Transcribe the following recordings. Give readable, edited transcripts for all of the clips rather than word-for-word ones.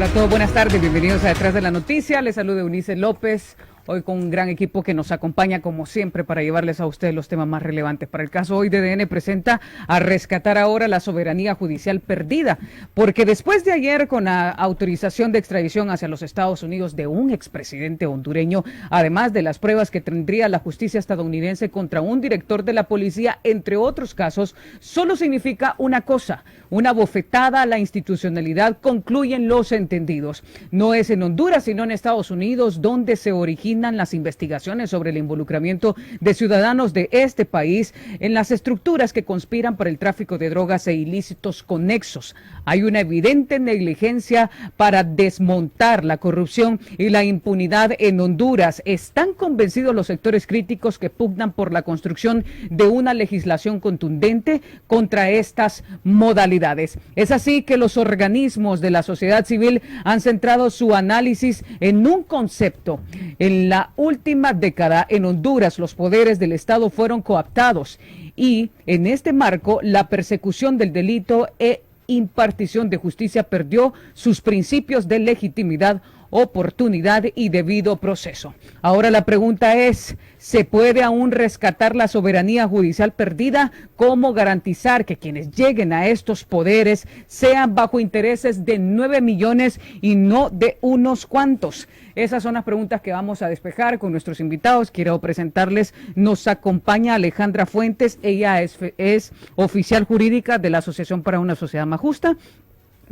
Hola a todos, buenas tardes, bienvenidos a Detrás de la Noticia. Les saluda Eunice López, hoy con un gran equipo que nos acompaña como siempre para llevarles a ustedes los temas más relevantes. Para el caso hoy, DDN presenta a rescatar ahora la soberanía judicial perdida, porque después de ayer con la autorización de extradición hacia los Estados Unidos de un expresidente hondureño, además de las pruebas que tendría la justicia estadounidense contra un director de la policía, entre otros casos, solo significa una cosa: una bofetada a la institucionalidad, concluyen los entendidos. No es en Honduras, sino en Estados Unidos, donde se originan las investigaciones sobre el involucramiento de ciudadanos de este país en las estructuras que conspiran para el tráfico de drogas e ilícitos conexos. Hay una evidente negligencia para desmontar la corrupción y la impunidad en Honduras. Están convencidos los sectores críticos que pugnan por la construcción de una legislación contundente contra estas modalidades. Es así que los organismos de la sociedad civil han centrado su análisis en un concepto. En la última década en Honduras los poderes del Estado fueron cooptados y en este marco la persecución del delito e impartición de justicia perdió sus principios de legitimidad, oportunidad y debido proceso. Ahora la pregunta es, ¿se puede aún rescatar la soberanía judicial perdida? ¿Cómo garantizar que quienes lleguen a estos poderes sean bajo intereses de 9 millones y no de unos cuantos? Esas son las preguntas que vamos a despejar con nuestros invitados. Quiero presentarles, nos acompaña Alejandra Fuentes, ella es oficial jurídica de la Asociación para una Sociedad Más Justa.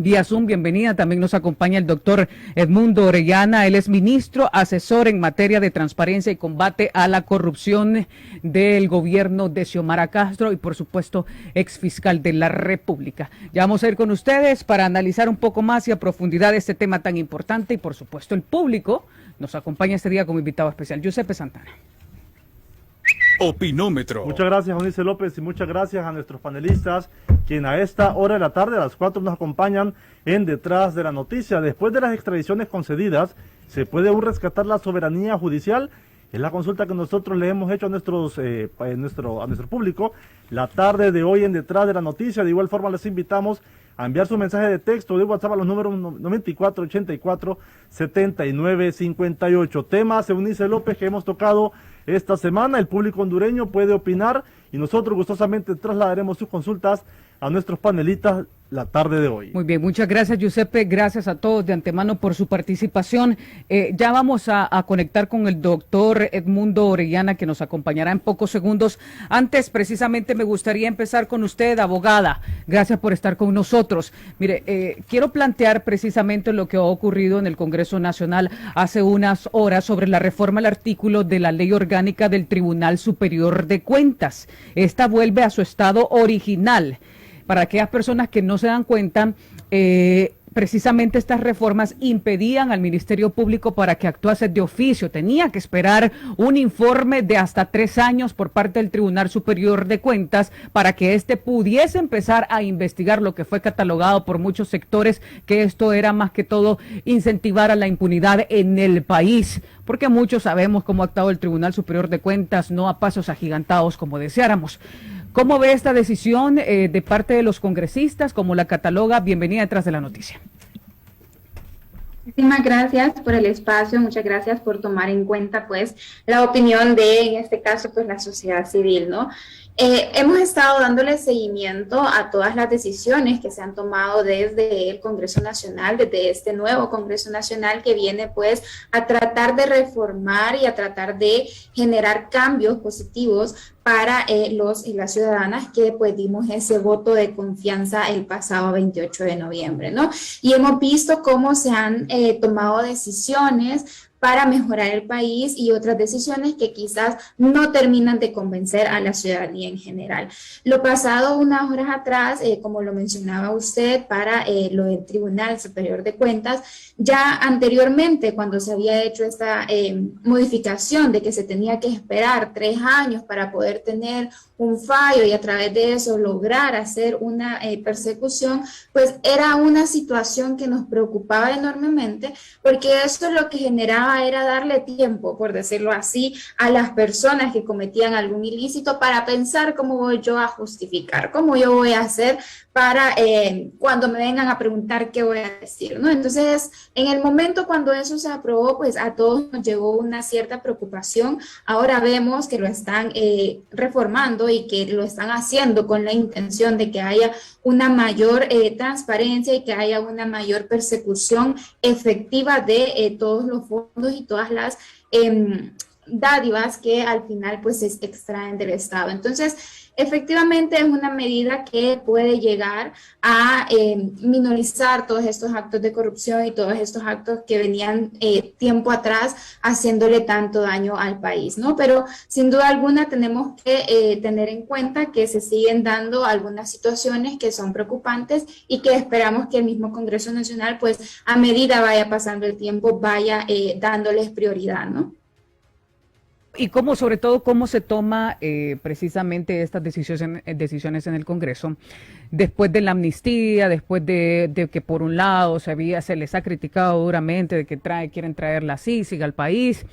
Vía Zoom, bienvenida. También nos acompaña el doctor Edmundo Orellana. Él es ministro asesor en materia de transparencia y combate a la corrupción del gobierno de Xiomara Castro y, por supuesto, exfiscal de la República. Ya vamos a ir con ustedes para analizar un poco más y a profundidad este tema tan importante. Y, por supuesto, el público nos acompaña este día como invitado especial. Giuseppe Santana. Opinómetro. Muchas gracias, Eunice López, y muchas gracias a nuestros panelistas, quienes a esta hora de la tarde, a las 4, nos acompañan en Detrás de la Noticia. Después de las extradiciones concedidas, ¿se puede aún rescatar la soberanía judicial? Es la consulta que nosotros le hemos hecho a nuestro público la tarde de hoy en Detrás de la Noticia. De igual forma, les invitamos a enviar su mensaje de texto de WhatsApp a los números 9484-7958. Temas, Eunice López, que hemos tocado esta semana. El público hondureño puede opinar y nosotros gustosamente trasladaremos sus consultas a nuestros panelistas la tarde de hoy. Muy bien, muchas gracias, Giuseppe, gracias a todos de antemano por su participación. Ya vamos a conectar con el doctor Edmundo Orellana, que nos acompañará en pocos segundos. Antes, precisamente, me gustaría empezar con usted, abogada. Gracias por estar con nosotros. Mire, quiero plantear precisamente lo que ha ocurrido en el Congreso Nacional hace unas horas sobre la reforma al artículo de la Ley Orgánica del Tribunal Superior de Cuentas. Esta vuelve a su estado original. Para aquellas personas que no se dan cuenta, precisamente estas reformas impedían al Ministerio Público para que actuase de oficio. Tenía que esperar un informe de hasta 3 años por parte del Tribunal Superior de Cuentas para que éste pudiese empezar a investigar lo que fue catalogado por muchos sectores, que esto era más que todo incentivar a la impunidad en el país, porque muchos sabemos cómo ha actuado el Tribunal Superior de Cuentas, no a pasos agigantados como deseáramos. ¿Cómo ve esta decisión de parte de los congresistas? ¿Cómo la cataloga? Bienvenida Detrás de la Noticia. Muchísimas gracias por el espacio, muchas gracias por tomar en cuenta pues la opinión de, en este caso, pues la sociedad civil, ¿no? Hemos estado dándole seguimiento a todas las decisiones que se han tomado desde el Congreso Nacional, desde este nuevo Congreso Nacional que viene pues a tratar de reformar y a tratar de generar cambios positivos para los y las ciudadanas que pues dimos ese voto de confianza el pasado 28 de noviembre, ¿no? Y hemos visto cómo se han tomado decisiones para mejorar el país y otras decisiones que quizás no terminan de convencer a la ciudadanía en general. Lo pasado unas horas atrás, como lo mencionaba usted, para lo del Tribunal Superior de Cuentas, ya anteriormente cuando se había hecho esta modificación de que se tenía que esperar 3 años para poder tener un fallo y a través de eso lograr hacer una persecución, pues era una situación que nos preocupaba enormemente porque eso es lo que generaba buscaba era darle tiempo, por decirlo así, a las personas que cometían algún ilícito para pensar cómo voy yo a justificar, cómo yo voy a hacer para cuando me vengan a preguntar qué voy a decir, ¿no? Entonces, en el momento cuando eso se aprobó, pues a todos nos llegó una cierta preocupación. Ahora vemos que lo están reformando y que lo están haciendo con la intención de que haya una mayor transparencia y que haya una mayor persecución efectiva de todos los fondos y todas las dádivas que al final pues se extraen del Estado. Entonces, efectivamente es una medida que puede llegar a minorizar todos estos actos de corrupción y todos estos actos que venían tiempo atrás haciéndole tanto daño al país, ¿no? Pero sin duda alguna tenemos que tener en cuenta que se siguen dando algunas situaciones que son preocupantes y que esperamos que el mismo Congreso Nacional, pues a medida vaya pasando el tiempo, vaya dándoles prioridad, ¿no? Y cómo, sobre todo, cómo se toma precisamente estas decisiones en el Congreso, después de la amnistía, después de que por un lado se les ha criticado duramente de que quieren traer la CICIG al país,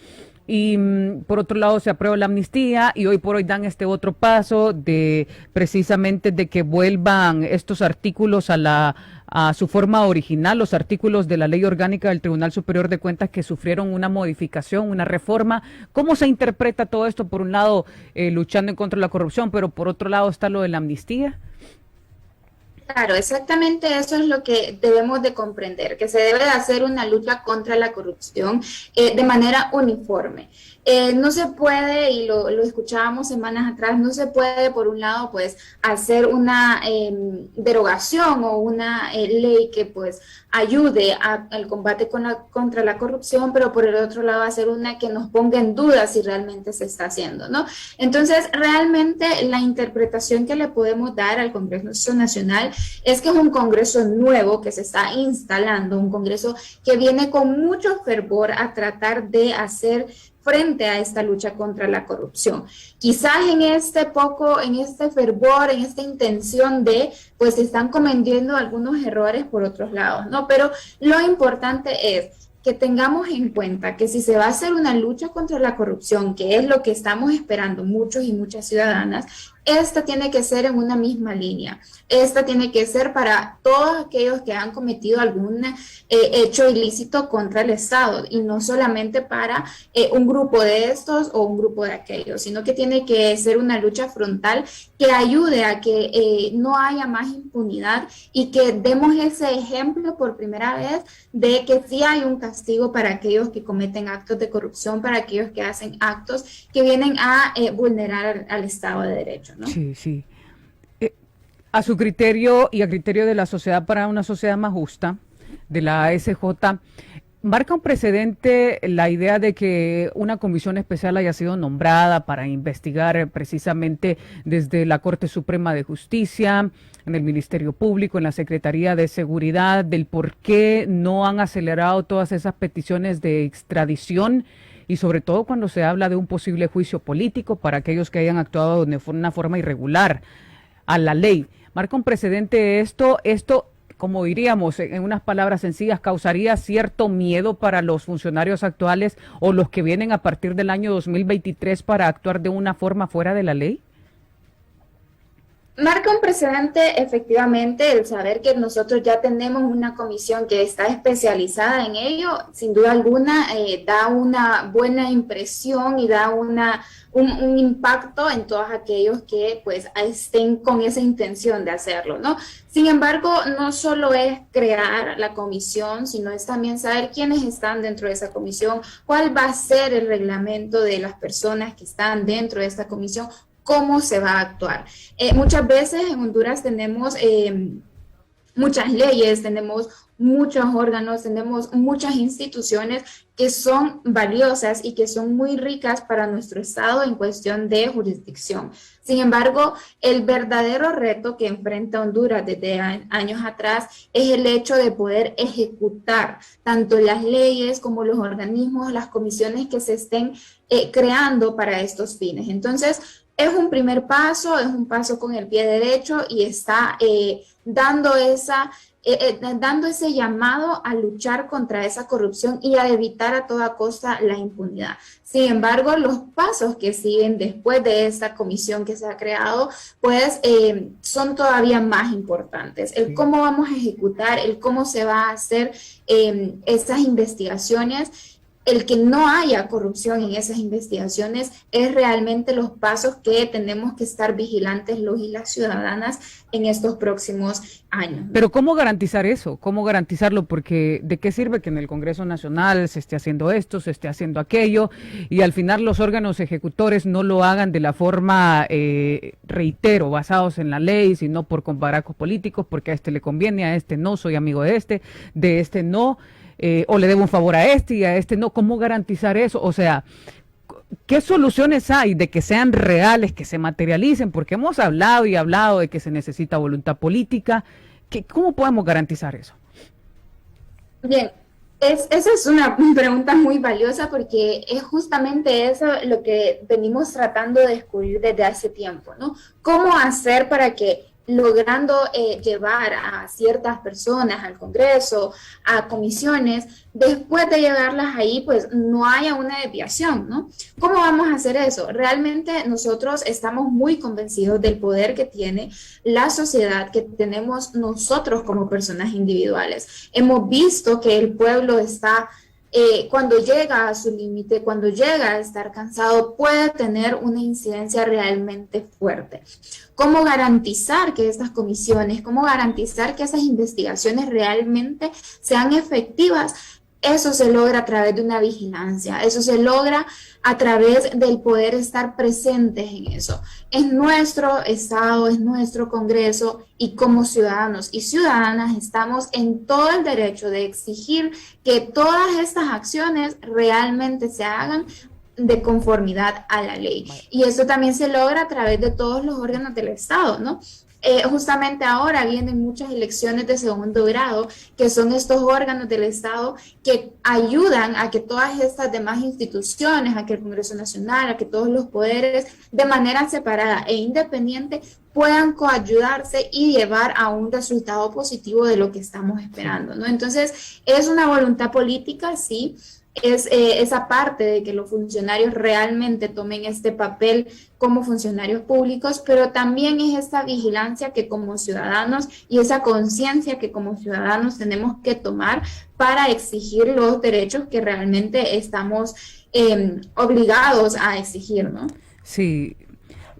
y por otro lado se aprueba la amnistía y hoy por hoy dan este otro paso de precisamente de que vuelvan estos artículos a su forma original, los artículos de la Ley Orgánica del Tribunal Superior de Cuentas que sufrieron una modificación, una reforma. ¿Cómo se interpreta todo esto? Por un lado, luchando en contra de la corrupción, pero por otro lado está lo de la amnistía. Claro, exactamente eso es lo que debemos de comprender, que se debe de hacer una lucha contra la corrupción de manera uniforme. No se puede, y lo escuchábamos semanas atrás, no se puede por un lado pues hacer una derogación o una ley que pues ayude al combate contra la corrupción, pero por el otro lado hacer una que nos ponga en duda si realmente se está haciendo, ¿no? Entonces, realmente la interpretación que le podemos dar al Congreso Nacional es que es un Congreso nuevo que se está instalando, un Congreso que viene con mucho fervor a tratar de hacer frente a esta lucha contra la corrupción. Quizás en este fervor, en esta intención pues se están cometiendo algunos errores por otros lados, ¿no? Pero lo importante es que tengamos en cuenta que si se va a hacer una lucha contra la corrupción, que es lo que estamos esperando muchos y muchas ciudadanas, esta tiene que ser en una misma línea. Esta tiene que ser para todos aquellos que han cometido algún hecho ilícito contra el Estado y no solamente para un grupo de estos o un grupo de aquellos, sino que tiene que ser una lucha frontal que ayude a que no haya más impunidad y que demos ese ejemplo por primera vez de que sí hay un castigo para aquellos que cometen actos de corrupción, para aquellos que hacen actos que vienen a vulnerar al Estado de Derecho, ¿no? Sí, sí. A su criterio y a criterio de la Sociedad para una Sociedad Más Justa, de la ASJ, ¿marca un precedente la idea de que una comisión especial haya sido nombrada para investigar precisamente desde la Corte Suprema de Justicia, en el Ministerio Público, en la Secretaría de Seguridad, del por qué no han acelerado todas esas peticiones de extradición? Y sobre todo cuando se habla de un posible juicio político para aquellos que hayan actuado de una forma irregular a la ley. ¿Marca un precedente esto? Esto, como diríamos en unas palabras sencillas, ¿causaría cierto miedo para los funcionarios actuales o los que vienen a partir del año 2023 para actuar de una forma fuera de la ley? Marca un precedente, efectivamente, el saber que nosotros ya tenemos una comisión que está especializada en ello, sin duda alguna, da una buena impresión y da un impacto en todos aquellos que pues estén con esa intención de hacerlo, ¿no? Sin embargo, no solo es crear la comisión, sino es también saber quiénes están dentro de esa comisión, cuál va a ser el reglamento de las personas que están dentro de esta comisión, cómo se va a actuar. Muchas veces en Honduras tenemos muchas leyes, tenemos muchos órganos, tenemos muchas instituciones que son valiosas y que son muy ricas para nuestro Estado en cuestión de jurisdicción. Sin embargo, el verdadero reto que enfrenta Honduras desde años atrás es el hecho de poder ejecutar tanto las leyes como los organismos, las comisiones que se estén creando para estos fines. Entonces, es un primer paso, es un paso con el pie derecho y está dando esa dando ese llamado a luchar contra esa corrupción y a evitar a toda costa la impunidad. Sin embargo, los pasos que siguen después de esta comisión que se ha creado, pues son todavía más importantes. El cómo vamos a ejecutar, el cómo se va a hacer esas investigaciones. El que no haya corrupción en esas investigaciones es realmente los pasos que tenemos que estar vigilantes los y las ciudadanas en estos próximos años. Pero ¿cómo garantizar eso? ¿Cómo garantizarlo? Porque ¿de qué sirve que en el Congreso Nacional se esté haciendo esto, se esté haciendo aquello, y al final los órganos ejecutores no lo hagan de la forma, reitero, basados en la ley, sino por comparacos políticos, porque a este le conviene, a este no, soy amigo de este no, o le debo un favor a este y a este no? ¿Cómo garantizar eso? O sea, ¿qué soluciones hay de que sean reales, que se materialicen? Porque hemos hablado y hablado de que se necesita voluntad política. ¿Cómo podemos garantizar eso? Bien, esa es una pregunta muy valiosa porque es justamente eso lo que venimos tratando de descubrir desde hace tiempo, ¿no? ¿Cómo hacer para que logrando llevar a ciertas personas al Congreso, a comisiones, después de llevarlas ahí, pues no haya una desviación, ¿no? ¿Cómo vamos a hacer eso? Realmente nosotros estamos muy convencidos del poder que tiene la sociedad, que tenemos nosotros como personas individuales. Hemos visto que el pueblo está... cuando llega a su límite, cuando llega a estar cansado, puede tener una incidencia realmente fuerte. ¿Cómo garantizar que estas comisiones, cómo garantizar que esas investigaciones realmente sean efectivas? Eso se logra a través de una vigilancia, eso se logra a través del poder estar presentes en eso. Es nuestro Estado, es nuestro Congreso, y como ciudadanos y ciudadanas estamos en todo el derecho de exigir que todas estas acciones realmente se hagan de conformidad a la ley. Y eso también se logra a través de todos los órganos del Estado, ¿no? Justamente ahora vienen muchas elecciones de segundo grado, que son estos órganos del Estado que ayudan a que todas estas demás instituciones, a que el Congreso Nacional, a que todos los poderes, de manera separada e independiente, puedan coayudarse y llevar a un resultado positivo de lo que estamos esperando, ¿no? Entonces, es una voluntad política, sí. Es esa parte de que los funcionarios realmente tomen este papel como funcionarios públicos, pero también es esta vigilancia que como ciudadanos y esa conciencia que como ciudadanos tenemos que tomar para exigir los derechos que realmente estamos obligados a exigir, ¿no? Sí.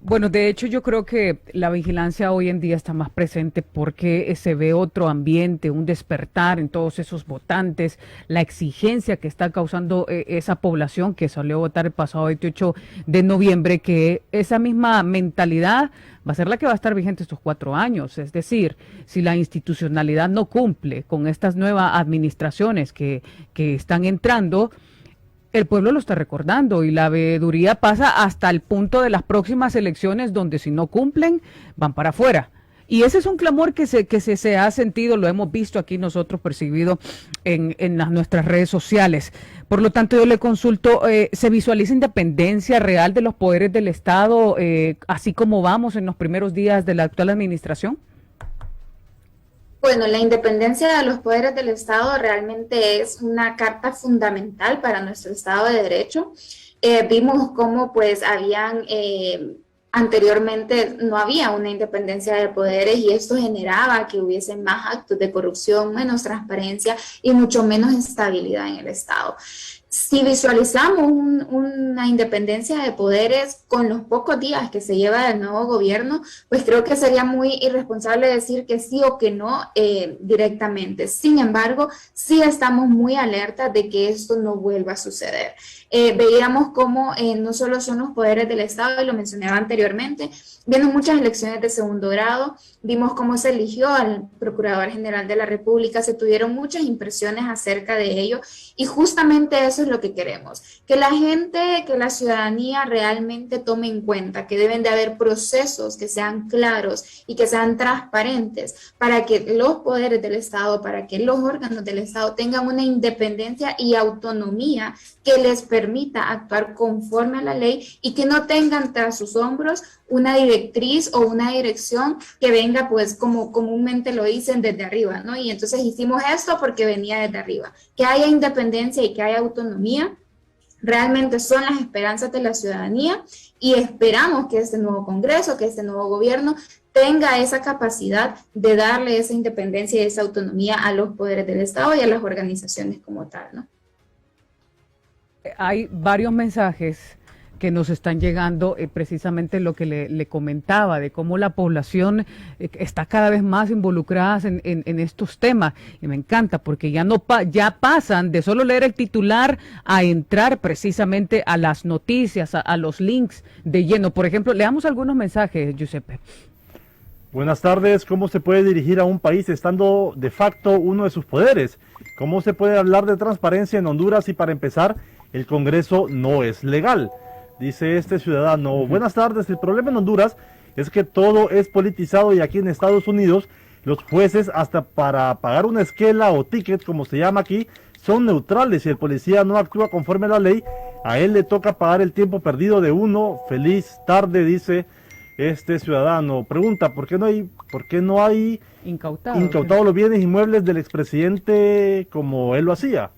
Bueno, de hecho yo creo que la vigilancia hoy en día está más presente porque se ve otro ambiente, un despertar en todos esos votantes, la exigencia que está causando esa población que salió a votar el pasado 28 de noviembre, que esa misma mentalidad va a ser la que va a estar vigente estos 4 años. Es decir, si la institucionalidad no cumple con estas nuevas administraciones que están entrando, el pueblo lo está recordando y la veeduría pasa hasta el punto de las próximas elecciones donde si no cumplen van para afuera. Y ese es un clamor que se ha sentido, lo hemos visto aquí nosotros percibido en nuestras redes sociales. Por lo tanto, yo le consulto, ¿se visualiza independencia real de los poderes del Estado, así como vamos en los primeros días de la actual administración? Bueno, la independencia de los poderes del Estado realmente es una carta fundamental para nuestro Estado de Derecho. Vimos cómo pues anteriormente no había una independencia de poderes y esto generaba que hubiese más actos de corrupción, menos transparencia y mucho menos estabilidad en el Estado. Si visualizamos una independencia de poderes con los pocos días que se lleva el nuevo gobierno, pues creo que sería muy irresponsable decir que sí o que no directamente. Sin embargo, sí estamos muy alertas de que esto no vuelva a suceder. Veíamos cómo no solo son los poderes del Estado, y lo mencionaba anteriormente, vienen muchas elecciones de segundo grado, vimos cómo se eligió al Procurador General de la República, se tuvieron muchas impresiones acerca de ello y justamente eso es lo que queremos, que la gente, que la ciudadanía realmente tome en cuenta que deben de haber procesos que sean claros y que sean transparentes para que los poderes del Estado, para que los órganos del Estado tengan una independencia y autonomía que les permita actuar conforme a la ley y que no tengan tras sus hombros una directriz o una dirección que venga, pues, como comúnmente lo dicen, desde arriba, ¿no? Y entonces hicimos esto porque venía desde arriba. Que haya independencia y que haya autonomía realmente son las esperanzas de la ciudadanía y esperamos que este nuevo Congreso, que este nuevo gobierno tenga esa capacidad de darle esa independencia y esa autonomía a los poderes del Estado y a las organizaciones como tal, ¿no? Hay varios mensajes que nos están llegando, precisamente lo que le comentaba, de cómo la población está cada vez más involucrada en estos temas. Y me encanta, porque ya pasan de solo leer el titular a entrar precisamente a las noticias, a los links de lleno. Por ejemplo, leamos algunos mensajes, Giuseppe. Buenas tardes. ¿Cómo se puede dirigir a un país estando de facto uno de sus poderes? ¿Cómo se puede hablar de transparencia en Honduras si, para empezar, el Congreso no es legal? Dice este ciudadano. Buenas tardes. El problema en Honduras es que todo es politizado y aquí en Estados Unidos los jueces, hasta para pagar una esquela o ticket, como se llama aquí, son neutrales. Si el policía no actúa conforme a la ley, a él le toca pagar el tiempo perdido de uno. Feliz tarde, dice este ciudadano. Pregunta, ¿por qué no hay incautados los bienes inmuebles del expresidente como él lo hacía?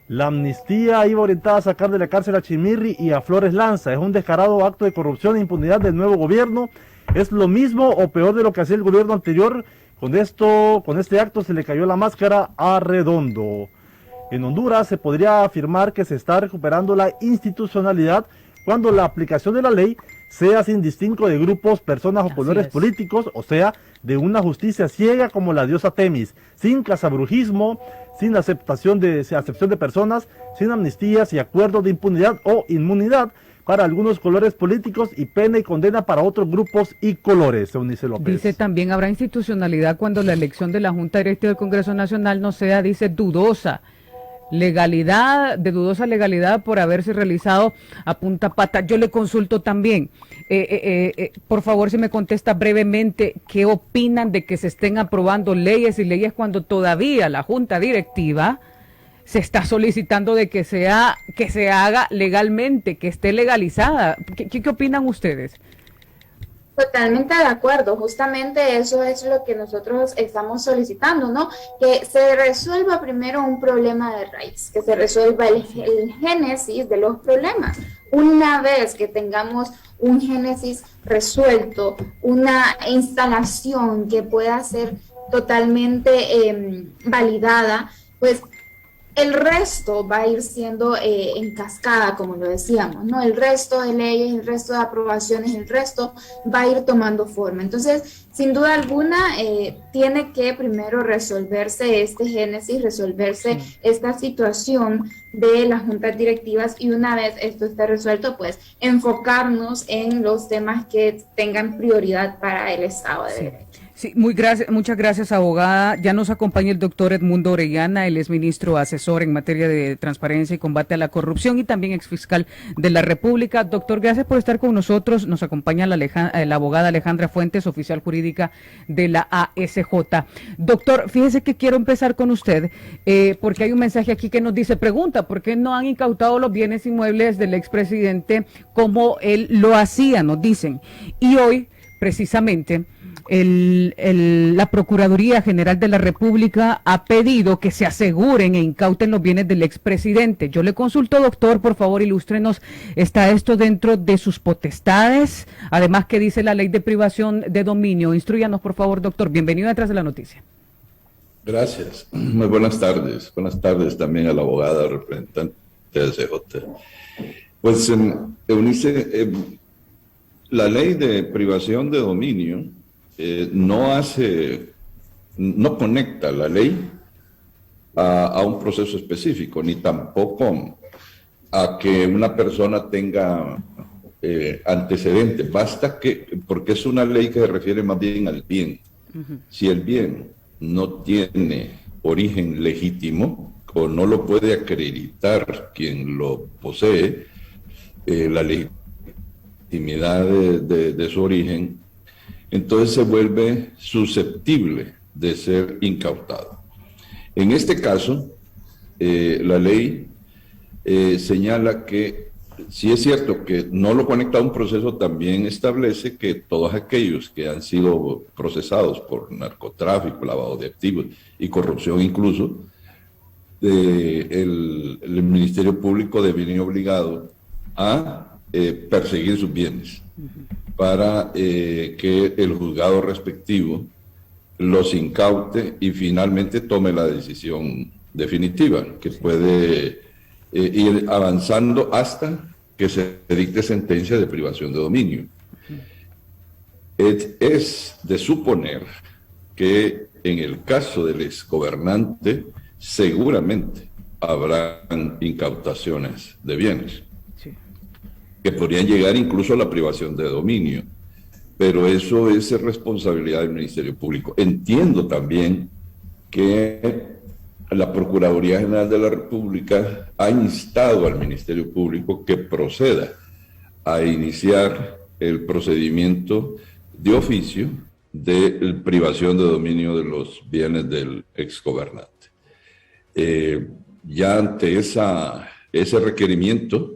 La amnistía iba orientada a sacar de la cárcel a Chimirri y a Flores Lanza. Es un descarado acto de corrupción e impunidad del nuevo gobierno. Es lo mismo o peor de lo que hacía el gobierno anterior. Con este acto se le cayó la máscara a Redondo. En Honduras se podría afirmar que se está recuperando la institucionalidad cuando la aplicación de la ley sea sin distingo de grupos, personas o poderes políticos, o sea, de una justicia ciega como la diosa Temis, sin cazabrujismo, sin acepción de personas, sin amnistías y acuerdos de impunidad o inmunidad para algunos colores políticos y pena y condena para otros grupos y colores, Eunice López. Dice también, habrá institucionalidad cuando la elección de la Junta Directiva del Congreso Nacional no sea, dice, dudosa legalidad por haberse realizado a punta pata. Yo le consulto también, por favor, si me contesta brevemente, ¿qué opinan de que se estén aprobando leyes y leyes cuando todavía la Junta Directiva se está solicitando de que se haga legalmente, que esté legalizada? ¿Qué opinan ustedes? Totalmente de acuerdo, justamente eso es lo que nosotros estamos solicitando, ¿no? Que se resuelva primero un problema de raíz, que se resuelva el génesis de los problemas. Una vez que tengamos un génesis resuelto, una instalación que pueda ser totalmente validada, pues el resto va a ir siendo en cascada, como lo decíamos, ¿no? El resto de leyes, el resto de aprobaciones, el resto va a ir tomando forma. Entonces, sin duda alguna, tiene que primero resolverse este génesis, resolverse esta situación de las juntas directivas y una vez esto esté resuelto, pues enfocarnos en los temas que tengan prioridad para el Estado de Derecho. Sí, muchas gracias, abogada. Ya nos acompaña el doctor Edmundo Orellana, él es ministro asesor en materia de transparencia y combate a la corrupción y también exfiscal de la República. Doctor, gracias por estar con nosotros. Nos acompaña la abogada Alejandra Fuentes, oficial jurídica de la ASJ. Doctor, fíjese que quiero empezar con usted, porque hay un mensaje aquí que nos dice, pregunta, ¿por qué no han incautado los bienes inmuebles del expresidente como él lo hacía? Nos dicen. Y hoy, precisamente, la Procuraduría General de la República ha pedido que se aseguren e incauten los bienes del expresidente. Yo le consulto, doctor, por favor, ilústrenos, ¿está esto dentro de sus potestades? Además, ¿qué dice la ley de privación de dominio? Instrúyanos, por favor, doctor. Bienvenido a Detrás de la Noticia. Gracias. Muy buenas tardes. Buenas tardes también a la abogada representante de CJ. Pues, Eunice, la ley de privación de dominio no conecta la ley a un proceso específico, ni tampoco a que una persona tenga antecedentes. Basta porque es una ley que se refiere más bien al bien. Si el bien no tiene origen legítimo, o no lo puede acreditar quien lo posee, la legitimidad de su origen, entonces se vuelve susceptible de ser incautado. En este caso, la ley señala que si es cierto que no lo conecta a un proceso, también establece que todos aquellos que han sido procesados por narcotráfico, lavado de activos y corrupción incluso, el Ministerio Público debería obligado a perseguir sus bienes para que el juzgado respectivo los incaute y finalmente tome la decisión definitiva, que puede ir avanzando hasta que se dicte sentencia de privación de dominio. Es de suponer que en el caso del exgobernante seguramente habrán incautaciones de bienes, sí, que podrían llegar incluso a la privación de dominio, pero eso es responsabilidad del Ministerio Público. Entiendo también que la Procuraduría General de la República ha instado al Ministerio Público que proceda a iniciar el procedimiento de oficio de privación de dominio de los bienes del exgobernante. Ya ante ese requerimiento,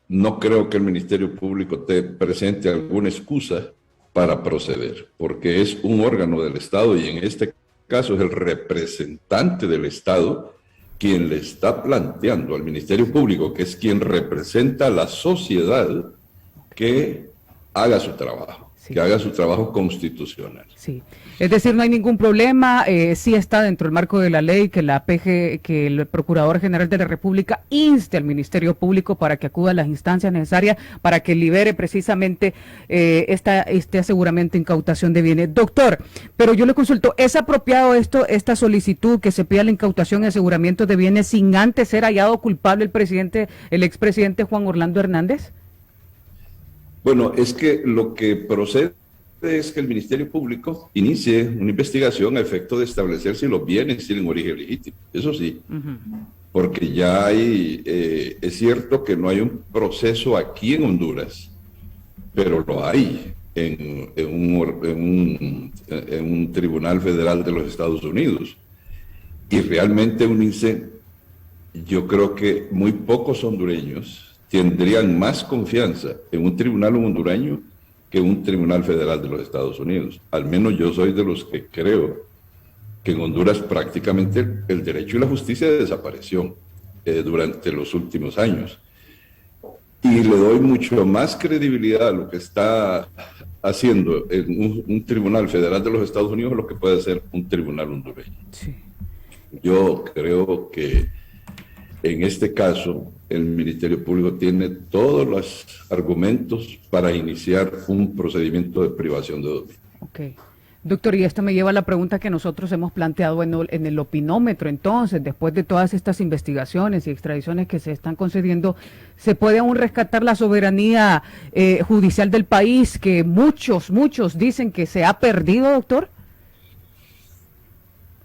no creo que el Ministerio Público te presente alguna excusa para proceder, porque es un órgano del Estado y en este caso es el representante del Estado quien le está planteando al Ministerio Público, que es quien representa a la sociedad, que haga su trabajo, sí, que haga su trabajo constitucional. Sí, es decir, no hay ningún problema, sí está dentro del marco de la ley que la PG, que el Procurador General de la República inste al Ministerio Público para que acuda a las instancias necesarias para que libere precisamente este aseguramiento e incautación de bienes. Doctor, pero yo le consulto, ¿es apropiado esta solicitud que se pida la incautación y aseguramiento de bienes sin antes ser hallado culpable el expresidente Juan Orlando Hernández? Bueno, es que lo que procede es que el Ministerio Público inicie una investigación a efecto de establecer si los bienes tienen origen legítimo. Eso sí, porque ya hay, es cierto que no hay un proceso aquí en Honduras, pero lo hay en un tribunal federal de los Estados Unidos. Y realmente yo creo que muy pocos hondureños tendrían más confianza en un tribunal hondureño que un tribunal federal de los Estados Unidos. Al menos yo soy de los que creo que en Honduras prácticamente el derecho y la justicia desapareció durante los últimos años. Y le doy mucho más credibilidad a lo que está haciendo en un tribunal federal de los Estados Unidos a lo que puede hacer un tribunal hondureño. Sí. Yo creo que en este caso, el Ministerio Público tiene todos los argumentos para iniciar un procedimiento de privación de dominio. Ok. Doctor, y esto me lleva a la pregunta que nosotros hemos planteado en el opinómetro. Entonces, después de todas estas investigaciones y extradiciones que se están concediendo, ¿se puede aún rescatar la soberanía judicial del país que muchos dicen que se ha perdido, doctor?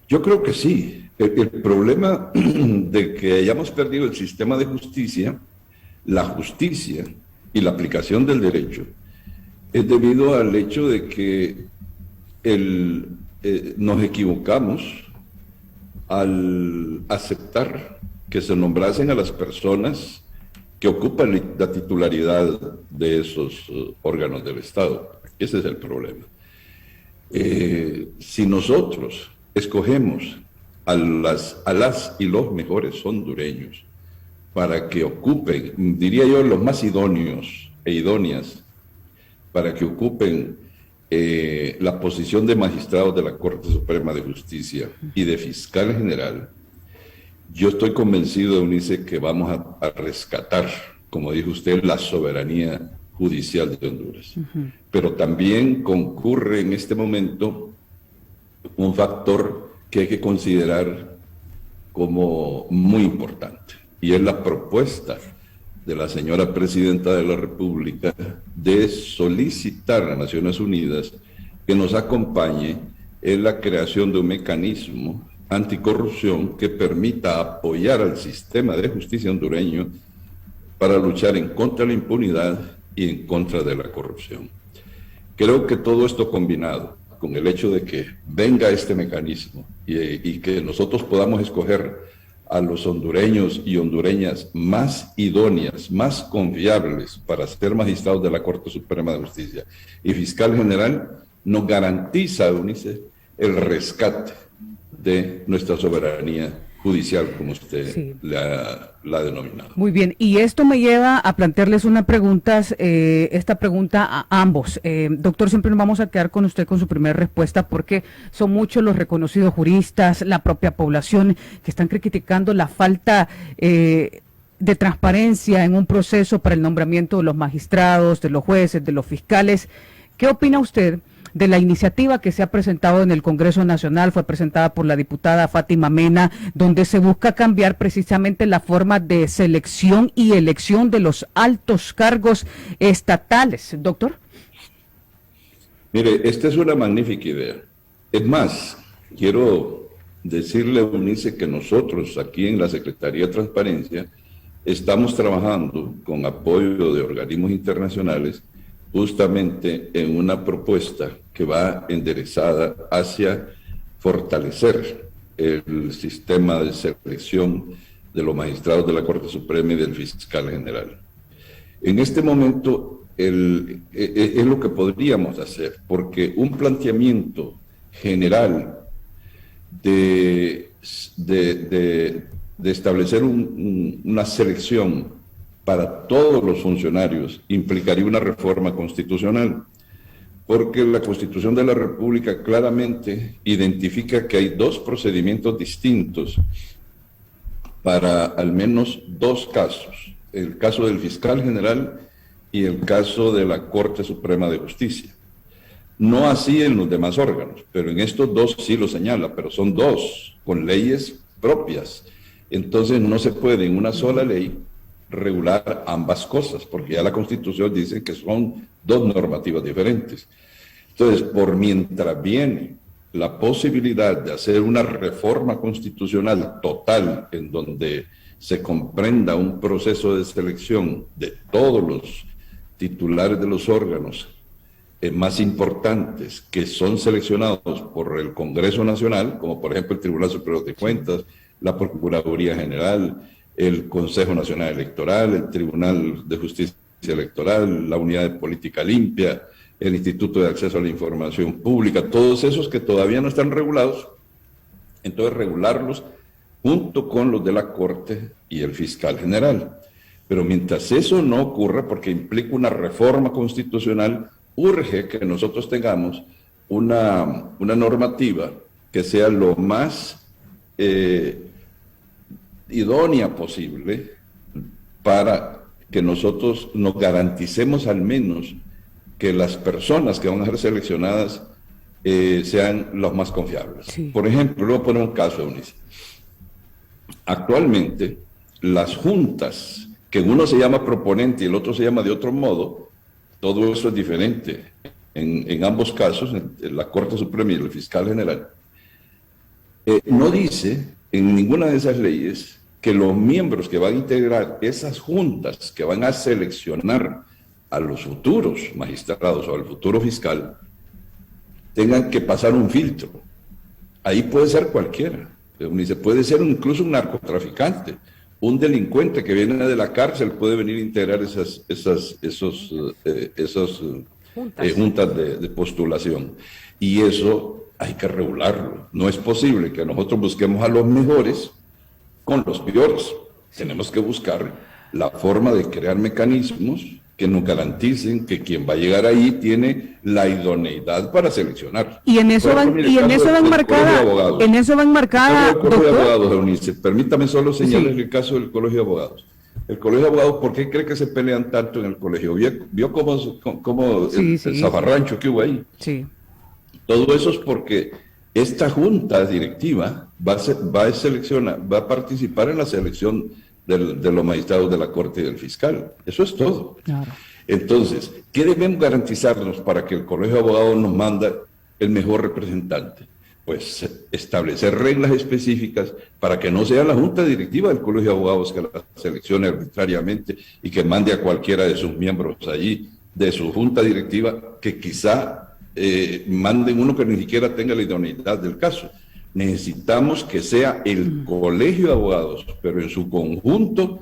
Yo creo que sí. El problema de que hayamos perdido el sistema de justicia, la justicia y la aplicación del derecho, es debido al hecho de que nos equivocamos al aceptar que se nombrasen a las personas que ocupan la titularidad de esos órganos del Estado. Ese es el problema. Si nosotros escogemos a las y los mejores hondureños para que ocupen, diría yo, los más idóneos e idóneas, para que ocupen la posición de magistrados de la Corte Suprema de Justicia y de fiscal general, yo estoy convencido, Eunice, que vamos a rescatar, como dijo usted, la soberanía judicial de Honduras. Pero también concurre en este momento un factor que hay que considerar como muy importante, y es la propuesta de la señora Presidenta de la República de solicitar a Naciones Unidas que nos acompañe en la creación de un mecanismo anticorrupción que permita apoyar al sistema de justicia hondureño para luchar en contra de la impunidad y en contra de la corrupción. Creo que todo esto combinado con el hecho de que venga este mecanismo y que nosotros podamos escoger a los hondureños y hondureñas más idóneas, más confiables para ser magistrados de la Corte Suprema de Justicia y fiscal general, nos garantiza, Eunice, el rescate de nuestra soberanía judicial, como usted la ha denominado. Muy bien, y esto me lleva a plantearles una pregunta, esta pregunta a ambos. Doctor, siempre nos vamos a quedar con usted con su primera respuesta, porque son muchos los reconocidos juristas, la propia población, que están criticando la falta de transparencia en un proceso para el nombramiento de los magistrados, de los jueces, de los fiscales. ¿Qué opina usted de la iniciativa que se ha presentado en el Congreso Nacional? Fue presentada por la diputada Fátima Mena, donde se busca cambiar precisamente la forma de selección y elección de los altos cargos estatales. Doctor. Mire, esta es una magnífica idea. Es más, quiero decirle a Eunice que nosotros aquí en la Secretaría de Transparencia estamos trabajando con apoyo de organismos internacionales justamente en una propuesta que va enderezada hacia fortalecer el sistema de selección de los magistrados de la Corte Suprema y del fiscal general. En este momento es lo que podríamos hacer, porque un planteamiento general de establecer una selección para todos los funcionarios implicaría una reforma constitucional, porque la Constitución de la República claramente identifica que hay dos procedimientos distintos para al menos dos casos, el caso del fiscal general y el caso de la Corte Suprema de Justicia. No así en los demás órganos, pero en estos dos sí lo señala, pero son dos, con leyes propias. Entonces no se puede en una sola ley regular ambas cosas, porque ya la Constitución dice que son dos normativas diferentes. Entonces, por mientras viene la posibilidad de hacer una reforma constitucional total en donde se comprenda un proceso de selección de todos los titulares de los órganos más importantes que son seleccionados por el Congreso Nacional, como por ejemplo el Tribunal Superior de Cuentas, la Procuraduría General, el Consejo Nacional Electoral, el Tribunal de Justicia Electoral, la Unidad de Política Limpia, el Instituto de Acceso a la Información Pública, todos esos que todavía no están regulados, entonces regularlos junto con los de la Corte y el Fiscal General. Pero mientras eso no ocurra, porque implica una reforma constitucional, urge que nosotros tengamos una normativa que sea lo más idónea posible para que nosotros nos garanticemos al menos que las personas que van a ser seleccionadas sean los más confiables. Sí. Por ejemplo, voy a poner un caso, Eunice. Actualmente, las juntas, que uno se llama proponente y el otro se llama de otro modo, todo eso es diferente en ambos casos, en la Corte Suprema y el Fiscal General. No dice en ninguna de esas leyes que los miembros que van a integrar esas juntas, que van a seleccionar a los futuros magistrados o al futuro fiscal, tengan que pasar un filtro. Ahí puede ser cualquiera. Puede ser incluso un narcotraficante, un delincuente que viene de la cárcel puede venir a integrar esas juntas de postulación. Y eso hay que regularlo. No es posible que nosotros busquemos a los mejores con los peores. Tenemos que buscar la forma de crear mecanismos que nos garanticen que quien va a llegar ahí tiene la idoneidad para seleccionar. Y en eso va enmarcada, el Colegio de Abogados, Eunice, permítame solo señalar el caso del Colegio de Abogados. El Colegio de Abogados, ¿por qué cree que se pelean tanto en el colegio? ¿Vio cómo el zafarrancho que hubo ahí? Sí. Todo eso es porque esta junta directiva va a participar en la selección de los magistrados de la Corte y del fiscal. Eso es todo. Claro. Entonces, ¿qué debemos garantizarnos para que el Colegio de Abogados nos manda el mejor representante? pues establecer reglas específicas para que no sea la junta directiva del Colegio de Abogados que la seleccione arbitrariamente y que mande a cualquiera de sus miembros allí, de su junta directiva, que quizá manden uno que ni siquiera tenga la idoneidad del caso. Necesitamos que sea el Colegio de Abogados, pero en su conjunto,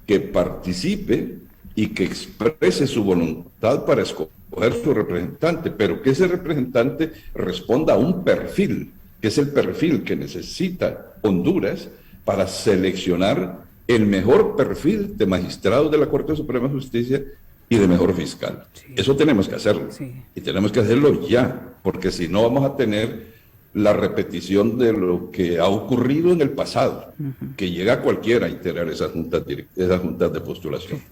que participe y que exprese su voluntad para escoger su representante, pero que ese representante responda a un perfil, que es el perfil que necesita Honduras para seleccionar el mejor perfil de magistrado de la Corte Suprema de Justicia y de mejor fiscal. Sí. Eso tenemos que hacerlo. Sí. Y tenemos que hacerlo ya, porque si no vamos a tener la repetición de lo que ha ocurrido en el pasado, que llega cualquiera a integrar esas juntas de postulación. Sí.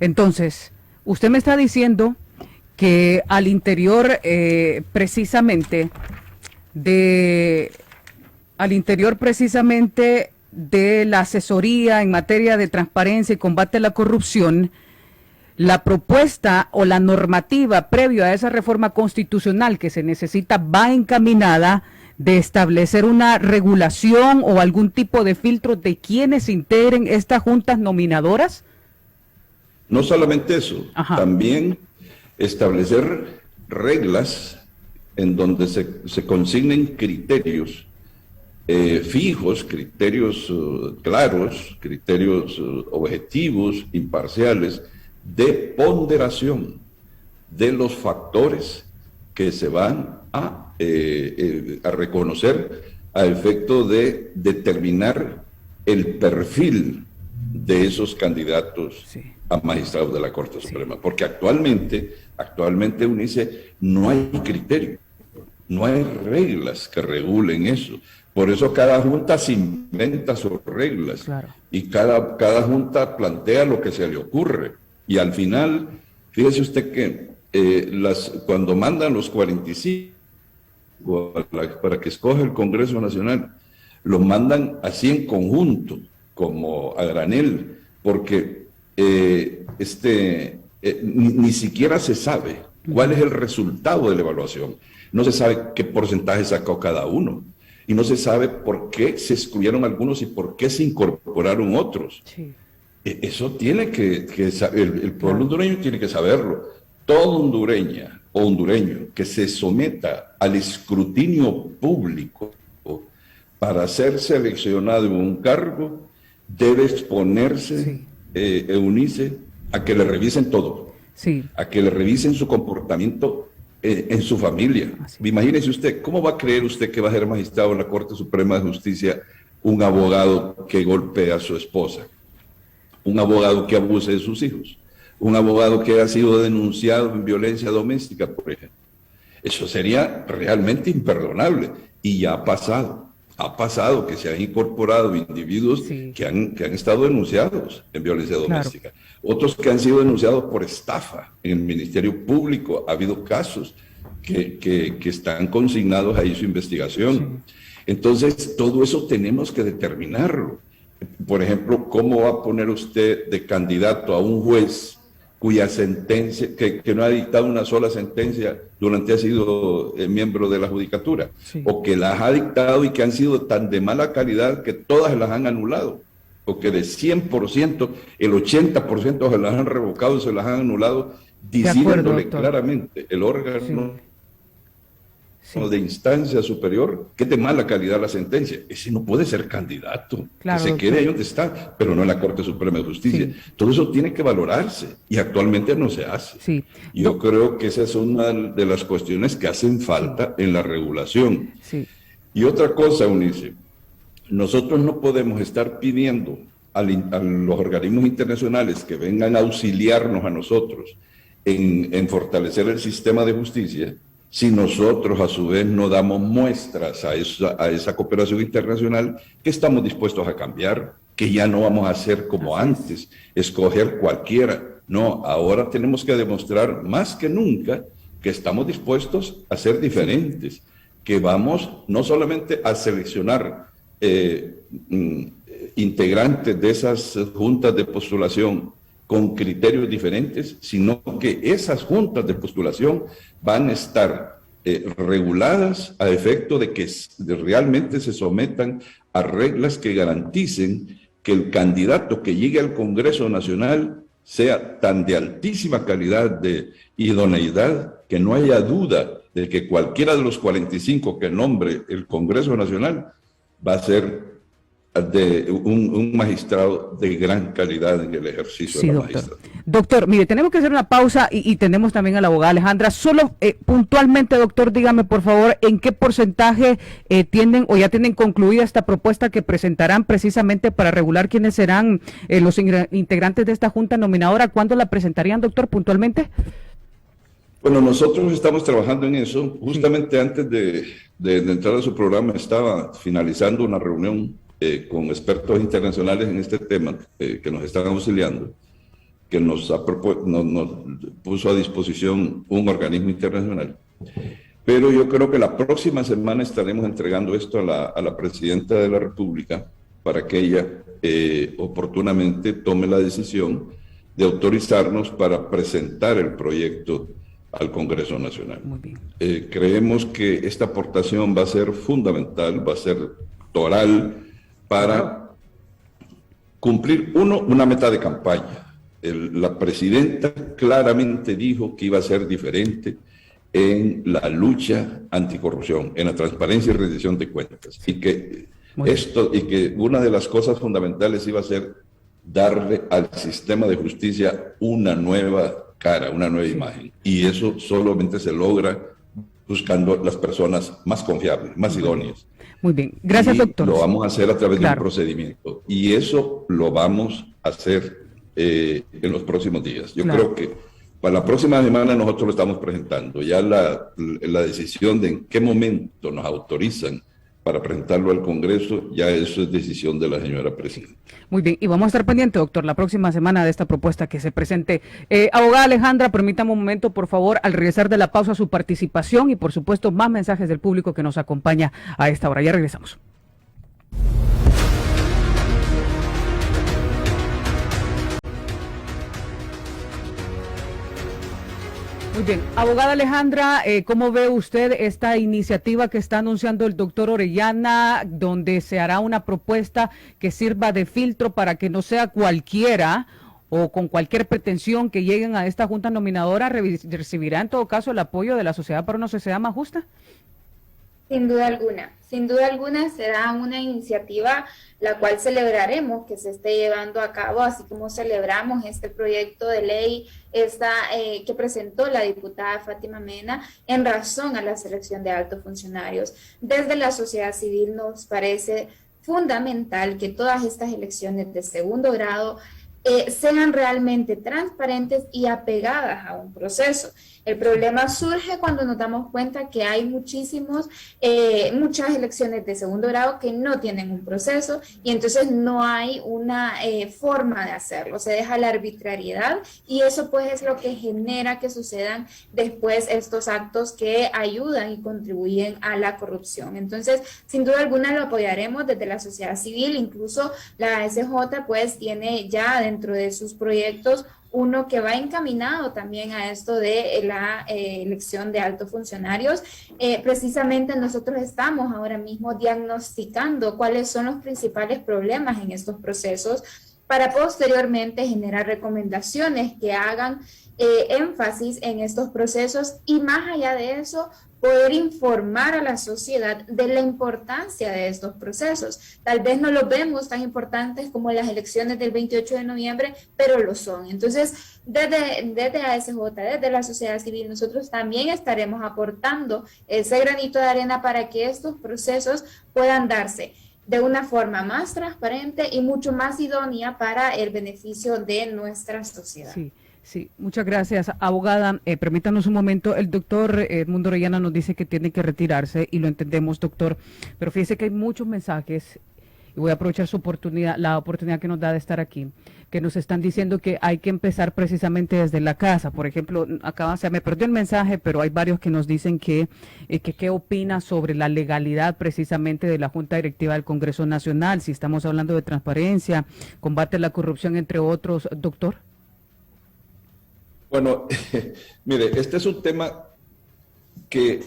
Entonces, usted me está diciendo que al interior precisamente de la asesoría en materia de transparencia y combate a la corrupción, la propuesta o la normativa previo a esa reforma constitucional que se necesita va encaminada de establecer una regulación o algún tipo de filtro de quienes integren estas juntas nominadoras. No solamente eso, también establecer reglas en donde se consignen criterios fijos, criterios claros, criterios objetivos, imparciales, de ponderación de los factores que se van a reconocer a efecto de determinar el perfil de esos candidatos a magistrados de la Corte Suprema, porque actualmente Eunice, no hay criterio, no hay reglas que regulen eso. Por eso cada junta se inventa sus reglas, claro, y cada junta plantea lo que se le ocurre. Y al final, fíjese usted que cuando mandan los 45 para que escoja el Congreso Nacional, los mandan así en conjunto, como a granel, porque ni siquiera se sabe cuál es el resultado de la evaluación. No se sabe qué porcentaje sacó cada uno. Y no se sabe por qué se excluyeron algunos y por qué se incorporaron otros. Sí. Eso tiene que el pueblo hondureño tiene que saberlo. Todo hondureña o hondureño que se someta al escrutinio público para ser seleccionado en un cargo debe exponerse, Eunice, a que le revisen todo, a que le revisen su comportamiento en su familia. Imagínese usted, ¿cómo va a creer usted que va a ser magistrado en la Corte Suprema de Justicia un abogado que golpea a su esposa? Un abogado que abuse de sus hijos, un abogado que ha sido denunciado en violencia doméstica, por ejemplo. Eso sería realmente imperdonable y ya ha pasado que se han incorporado individuos que han estado denunciados en violencia doméstica, otros que han sido denunciados por estafa en el Ministerio Público. Ha habido casos que están consignados ahí su investigación. Entonces, todo eso tenemos que determinarlo. Por ejemplo, ¿cómo va a poner usted de candidato a un juez cuya sentencia, que no ha dictado una sola sentencia durante ha sido miembro de la judicatura, o que las ha dictado y que han sido tan de mala calidad que todas las han anulado, o que de 100%, el 80% se las han revocado y se las han anulado, diciéndole claramente el órgano de instancia superior que es de mala calidad la sentencia? Ese no puede ser candidato, que se quede ahí donde está, pero no en la Corte Suprema de Justicia. Todo eso tiene que valorarse y actualmente no se hace. Yo creo que esa es una de las cuestiones que hacen falta en la regulación. Y otra cosa, Eunice, nosotros no podemos estar pidiendo a los organismos internacionales que vengan a auxiliarnos a nosotros en fortalecer el sistema de justicia si nosotros a su vez no damos muestras a esa cooperación internacional que estamos dispuestos a cambiar, que ya no vamos a hacer como antes, escoger cualquiera. No, ahora tenemos que demostrar más que nunca que estamos dispuestos a ser diferentes, que vamos no solamente a seleccionar integrantes de esas juntas de postulación con criterios diferentes, sino que esas juntas de postulación van a estar reguladas a efecto de que realmente se sometan a reglas que garanticen que el candidato que llegue al Congreso Nacional sea tan de altísima calidad de idoneidad que no haya duda de que cualquiera de los 45 que nombre el Congreso Nacional va a ser de un magistrado de gran calidad en el ejercicio de la magistratura. Doctor, mire, tenemos que hacer una pausa y tenemos también a la abogada Alejandra. Solo puntualmente, doctor, dígame por favor, ¿en qué porcentaje tienen o ya tienen concluida esta propuesta que presentarán precisamente para regular quiénes serán los integrantes de esta junta nominadora? ¿Cuándo la presentarían, doctor, puntualmente? Bueno, nosotros estamos trabajando en eso. Justamente antes de entrar a su programa estaba finalizando una reunión con expertos internacionales en este tema que nos están auxiliando, que nos puso a disposición un organismo internacional. Pero yo creo que la próxima semana estaremos entregando esto a la Presidenta de la República para que ella oportunamente tome la decisión de autorizarnos para presentar el proyecto al Congreso Nacional. Muy bien. Creemos que esta aportación va a ser fundamental, va a ser toral para cumplir, una meta de campaña. La presidenta claramente dijo que iba a ser diferente en la lucha anticorrupción, en la transparencia y rendición de cuentas. Y que una de las cosas fundamentales iba a ser darle al sistema de justicia una nueva cara, una nueva imagen. Y eso solamente se logra buscando las personas más confiables, más idóneas. Muy bien, gracias, doctor. Lo vamos a hacer a través de un procedimiento. Y eso lo vamos a hacer en los próximos días. Yo creo que para la próxima semana nosotros lo estamos presentando. Ya la decisión de en qué momento nos autorizan para presentarlo al Congreso, ya eso es decisión de la señora presidenta. Muy bien, y vamos a estar pendientes, doctor, la próxima semana de esta propuesta que se presente. Abogada Alejandra, permítame un momento, por favor, al regresar de la pausa, su participación y, por supuesto, más mensajes del público que nos acompaña a esta hora. Ya regresamos. Muy bien. Abogada Alejandra, ¿cómo ve usted esta iniciativa que está anunciando el doctor Orellana, donde se hará una propuesta que sirva de filtro para que no sea cualquiera o con cualquier pretensión que lleguen a esta junta nominadora, recibirá en todo caso el apoyo de la sociedad para una sociedad más justa? Sin duda alguna será una iniciativa la cual celebraremos que se esté llevando a cabo, así como celebramos este proyecto de ley que presentó la diputada Fátima Mena en razón a la selección de altos funcionarios. Desde la sociedad civil nos parece fundamental que todas estas elecciones de segundo grado sean realmente transparentes y apegadas a un proceso. El problema surge cuando nos damos cuenta que hay muchas elecciones de segundo grado que no tienen un proceso y entonces no hay una forma de hacerlo, se deja la arbitrariedad y eso pues es lo que genera que sucedan después estos actos que ayudan y contribuyen a la corrupción. Entonces, sin duda alguna lo apoyaremos desde la sociedad civil, incluso la SJ pues tiene ya dentro de sus proyectos uno que va encaminado también a esto de la elección de altos funcionarios. Precisamente nosotros estamos ahora mismo diagnosticando cuáles son los principales problemas en estos procesos para posteriormente generar recomendaciones que hagan énfasis en estos procesos y más allá de eso, poder informar a la sociedad de la importancia de estos procesos. Tal vez no los vemos tan importantes como las elecciones del 28 de noviembre, pero lo son. Entonces, desde ASJ, desde la sociedad civil, nosotros también estaremos aportando ese granito de arena para que estos procesos puedan darse de una forma más transparente y mucho más idónea para el beneficio de nuestra sociedad. Sí, muchas gracias, abogada. Permítanos un momento. El doctor Edmundo Orellana nos dice que tiene que retirarse y lo entendemos, doctor. Pero fíjese que hay muchos mensajes y voy a aprovechar la oportunidad que nos da de estar aquí, que nos están diciendo que hay que empezar precisamente desde la casa. Por ejemplo, me perdió el mensaje, pero hay varios que nos dicen que qué opina sobre la legalidad precisamente de la Junta Directiva del Congreso Nacional, si estamos hablando de transparencia, combate a la corrupción, entre otros, doctor. Bueno, mire, este es un tema que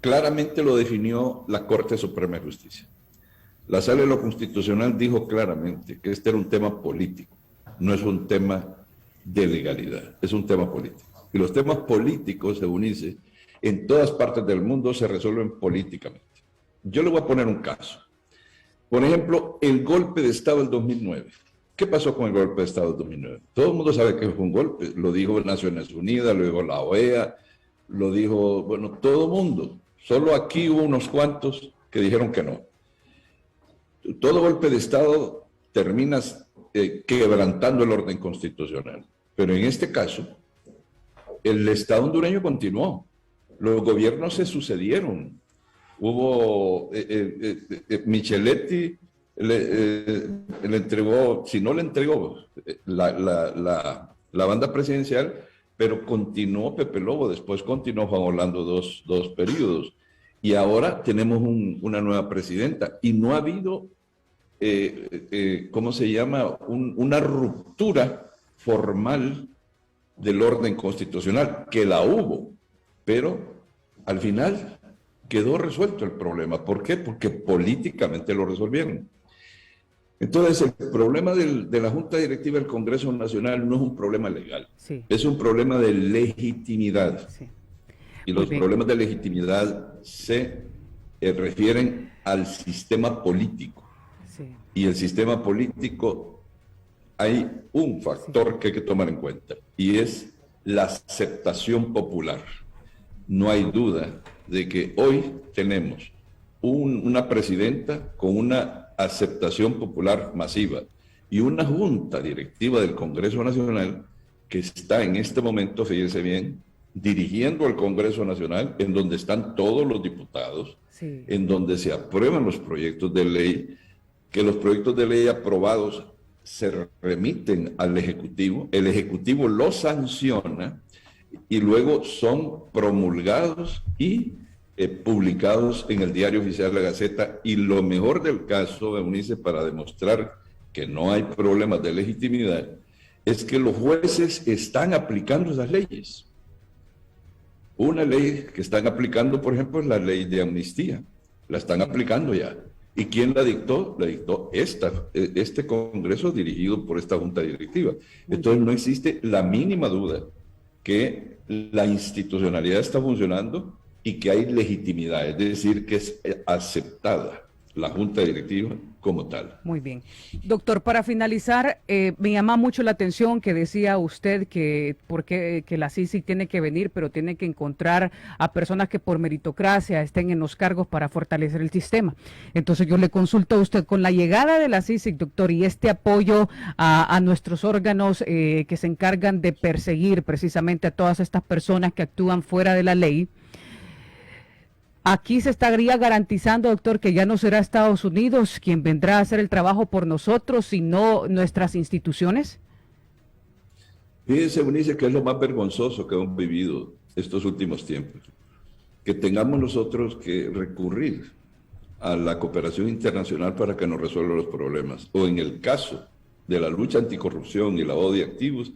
claramente lo definió la Corte Suprema de Justicia. La Sala de lo Constitucional dijo claramente que este era un tema político, no es un tema de legalidad, es un tema político. Y los temas políticos, según dice, en todas partes del mundo se resuelven políticamente. Yo le voy a poner un caso. Por ejemplo, el golpe de Estado del 2009. ¿Qué pasó con el golpe de Estado del 2009? Todo el mundo sabe que fue un golpe. Lo dijo Naciones Unidas, lo dijo la OEA, lo dijo, bueno, todo el mundo. Solo aquí hubo unos cuantos que dijeron que no. Todo golpe de Estado termina quebrantando el orden constitucional. Pero en este caso, el Estado hondureño continuó. Los gobiernos se sucedieron. Hubo Micheletti le entregó, si no le entregó la banda presidencial, pero continuó Pepe Lobo, después continuó Juan Orlando dos periodos. Y ahora tenemos una nueva presidenta y no ha habido, ¿cómo se llama? Una ruptura formal del orden constitucional, que la hubo, pero al final quedó resuelto el problema. ¿Por qué? Porque políticamente lo resolvieron. Entonces, el problema de la Junta Directiva del Congreso Nacional no es un problema legal, sí, es un problema de legitimidad. Sí. Y los problemas de legitimidad se refieren al sistema político. Sí. Y el sistema político, hay un factor que hay que tomar en cuenta, y es la aceptación popular. No hay duda de que hoy tenemos una presidenta con una aceptación popular masiva y una junta directiva del Congreso Nacional que está en este momento, fíjense bien, dirigiendo al Congreso Nacional, en donde están todos los diputados, sí, en donde se aprueban los proyectos de ley, que los proyectos de ley aprobados se remiten al Ejecutivo, el Ejecutivo los sanciona y luego son promulgados y publicados en el Diario Oficial de la Gaceta. Y lo mejor del caso, Eunice, para demostrar que no hay problemas de legitimidad, es que los jueces están aplicando esas leyes. Una ley que están aplicando, por ejemplo, es la ley de amnistía. La están aplicando ya. ¿Y quién la dictó? La dictó este Congreso dirigido por esta Junta Directiva. Entonces no existe la mínima duda que la institucionalidad está funcionando y que hay legitimidad, es decir, que es aceptada la Junta Directiva como tal. Muy bien. Doctor, para finalizar, me llama mucho la atención que decía usted que la CICIG tiene que venir, pero tiene que encontrar a personas que por meritocracia estén en los cargos para fortalecer el sistema. Entonces yo le consulto a usted, con la llegada de la CICIG, doctor, y este apoyo a nuestros órganos que se encargan de perseguir precisamente a todas estas personas que actúan fuera de la ley, aquí se estaría garantizando, doctor, que ya no será Estados Unidos quien vendrá a hacer el trabajo por nosotros, sino nuestras instituciones. Fíjense, Eunice, que es lo más vergonzoso que hemos vivido estos últimos tiempos, que tengamos nosotros que recurrir a la cooperación internacional para que nos resuelva los problemas, o en el caso de la lucha anticorrupción y lavado de activos,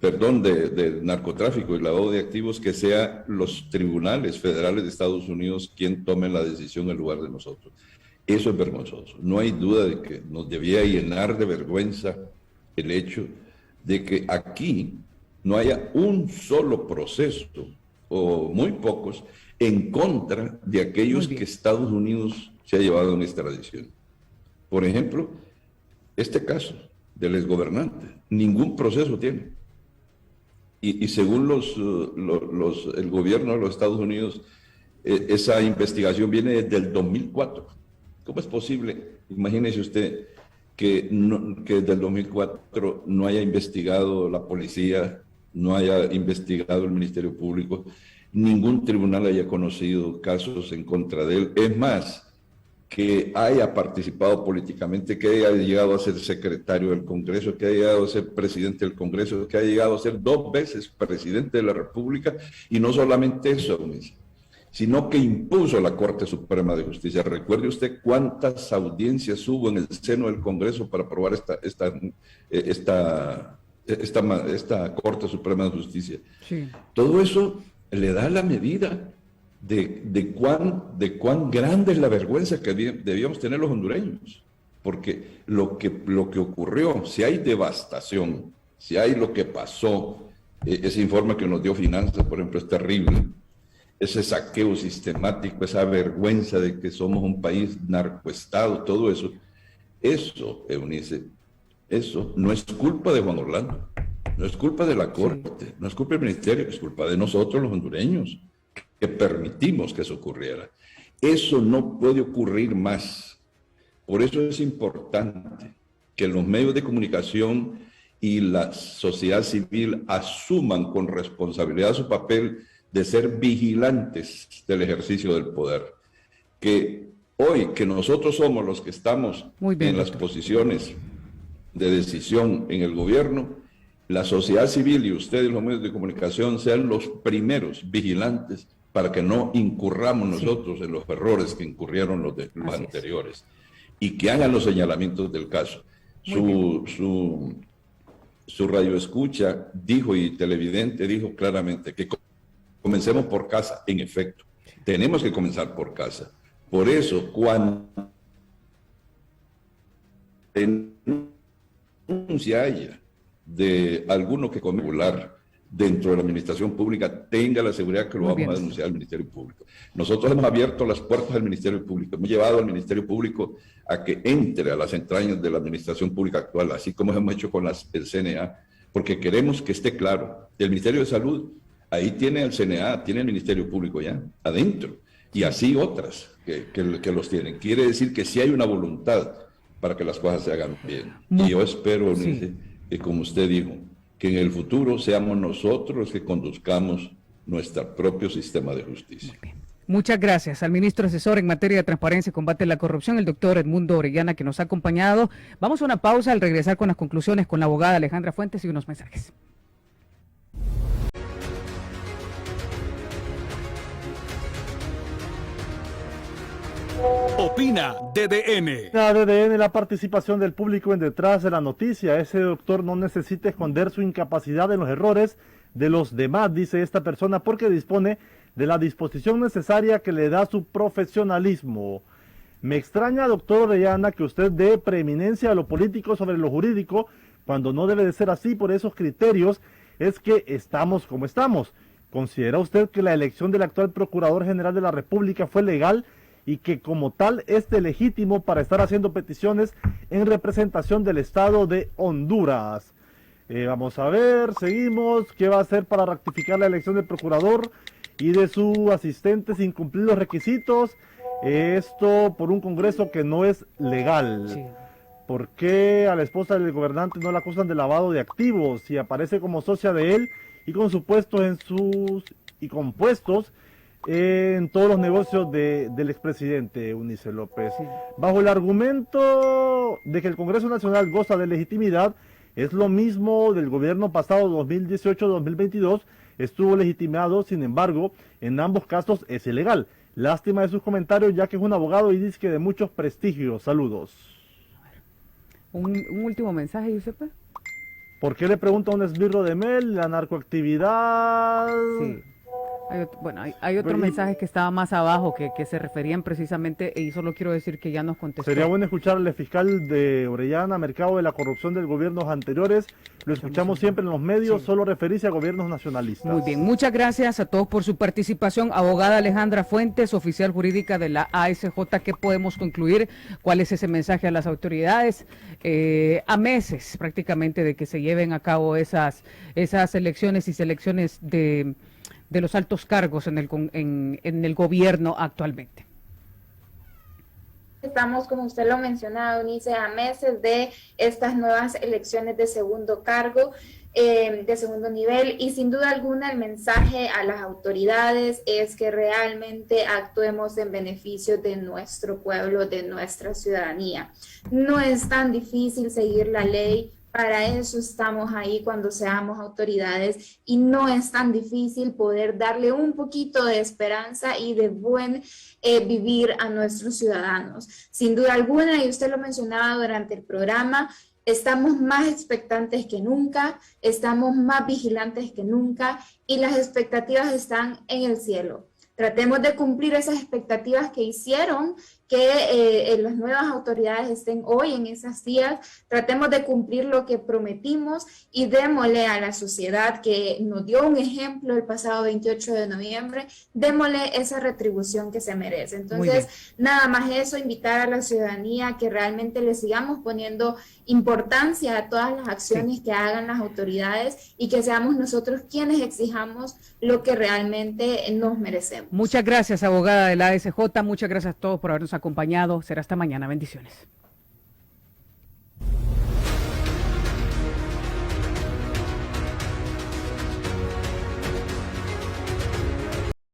de narcotráfico y lavado de activos, que sea los tribunales federales de Estados Unidos quien tomen la decisión en lugar de nosotros. Eso es vergonzoso. No hay duda de que nos debía llenar de vergüenza el hecho de que aquí no haya un solo proceso, o muy pocos, en contra de aquellos que Estados Unidos se ha llevado en extradición. Por ejemplo, este caso del exgobernante, ningún proceso tiene. Y según el gobierno de los Estados Unidos, esa investigación viene desde el 2004. ¿Cómo es posible? Imagínese usted que desde el 2004 no haya investigado la policía, no haya investigado el Ministerio Público, ningún tribunal haya conocido casos en contra de él. Es más, que haya participado políticamente, que haya llegado a ser secretario del Congreso, que haya llegado a ser presidente del Congreso, que haya llegado a ser 2 veces presidente de la República, y no solamente eso, sino que impuso la Corte Suprema de Justicia. Recuerde usted cuántas audiencias hubo en el seno del Congreso para aprobar esta Corte Suprema de Justicia. Sí. Todo eso le da la medida de cuán grande es la vergüenza que debíamos tener los hondureños. Porque lo que ocurrió, si hay devastación, si hay lo que pasó, ese informe que nos dio Finanzas, por ejemplo, es terrible. Ese saqueo sistemático, esa vergüenza de que somos un país narcoestado, todo eso. Eso, Eunice, eso no es culpa de Juan Orlando, no es culpa de la Corte, no es culpa del Ministerio, es culpa de nosotros los hondureños, que permitimos que eso ocurriera. Eso no puede ocurrir más. Por eso es importante que los medios de comunicación y la sociedad civil asuman con responsabilidad su papel de ser vigilantes del ejercicio del poder. Que hoy, que nosotros somos los que estamos en las posiciones de decisión en el gobierno, la sociedad civil y ustedes, los medios de comunicación, sean los primeros vigilantes para que no incurramos nosotros en los errores que incurrieron los anteriores. Y que hagan los señalamientos del caso. Su radioescucha dijo, y televidente dijo claramente, que comencemos por casa. En efecto, tenemos que comenzar por casa. Por eso, cuando denuncia haya de alguno que cometer dentro de la administración pública, tenga la seguridad que lo vamos a denunciar al Ministerio Público. Nosotros hemos abierto las puertas al Ministerio Público, hemos llevado al Ministerio Público a que entre a las entrañas de la administración pública actual, así como hemos hecho con el CNA, porque queremos que esté claro. El Ministerio de Salud, ahí tiene el CNA, tiene el Ministerio Público ya, adentro, y así otras que los tienen. Quiere decir que sí hay una voluntad para que las cosas se hagan bien. Y yo espero, que como usted dijo, que en el futuro seamos nosotros los que conduzcamos nuestro propio sistema de justicia. Muchas gracias al ministro asesor en materia de transparencia y combate a la corrupción, el doctor Edmundo Orellana, que nos ha acompañado. Vamos a una pausa al regresar con las conclusiones con la abogada Alejandra Fuentes y unos mensajes. Opina DDN. La participación del público en Detrás de la Noticia. Ese doctor no necesita esconder su incapacidad en los errores de los demás, dice esta persona, porque dispone de la disposición necesaria que le da su profesionalismo. Me extraña, doctor Orellana, que usted dé preeminencia a lo político sobre lo jurídico, cuando no debe de ser así. Por esos criterios es que estamos como estamos. ¿Considera usted que la elección del actual Procurador General de la República fue legal y que como tal esté legítimo para estar haciendo peticiones en representación del Estado de Honduras? Vamos a ver, seguimos. ¿Qué va a hacer para rectificar la elección del procurador y de su asistente sin cumplir los requisitos? Esto por un Congreso que no es legal. Sí. ¿Por qué a la esposa del gobernante no la acusan de lavado de activos si aparece como socia de él y con supuestos y compuestos en todos los negocios del expresidente Eunice López? Sí. Bajo el argumento de que el Congreso Nacional goza de legitimidad, es lo mismo del gobierno pasado 2018-2022, estuvo legitimado, sin embargo, en ambos casos es ilegal. Lástima de sus comentarios, ya que es un abogado y dice que de muchos prestigios. Saludos. Un último mensaje, Giuseppe. ¿Por qué le pregunta a un esbirro de Mel la narcoactividad? Sí. Hay otro mensaje que estaba más abajo que se referían precisamente, y solo quiero decir que ya nos contestó. Sería bueno escuchar al fiscal de Orellana, Mercado, de la corrupción de los gobiernos anteriores. Lo escuchamos siempre en los medios, sí. Solo referirse a gobiernos nacionalistas. Muy bien, muchas gracias a todos por su participación. Abogada Alejandra Fuentes, oficial jurídica de la ASJ, ¿qué podemos concluir? ¿Cuál es ese mensaje a las autoridades? A meses prácticamente de que se lleven a cabo esas elecciones y selecciones de los altos cargos en el gobierno actualmente. Estamos, como usted lo mencionaba, Eunice, a meses de estas nuevas elecciones de segundo cargo, de segundo nivel, y sin duda alguna el mensaje a las autoridades es que realmente actuemos en beneficio de nuestro pueblo, de nuestra ciudadanía. No es tan difícil seguir la ley. Para eso estamos ahí cuando seamos autoridades, y no es tan difícil poder darle un poquito de esperanza y de buen vivir a nuestros ciudadanos. Sin duda alguna, y usted lo mencionaba durante el programa, estamos más expectantes que nunca, estamos más vigilantes que nunca, y las expectativas están en el cielo. tratemos de cumplir esas expectativas que hicieron que las nuevas autoridades estén hoy en esas sillas, tratemos de cumplir lo que prometimos y démosle a la sociedad que nos dio un ejemplo el pasado 28 de noviembre, démosle esa retribución que se merece. Entonces, nada más eso, invitar a la ciudadanía que realmente le sigamos poniendo importancia a todas las acciones que hagan las autoridades y que seamos nosotros quienes exijamos lo que realmente nos merecemos. Muchas gracias, abogada de la ASJ. Muchas gracias a todos por habernos acompañado. Será hasta mañana. Bendiciones.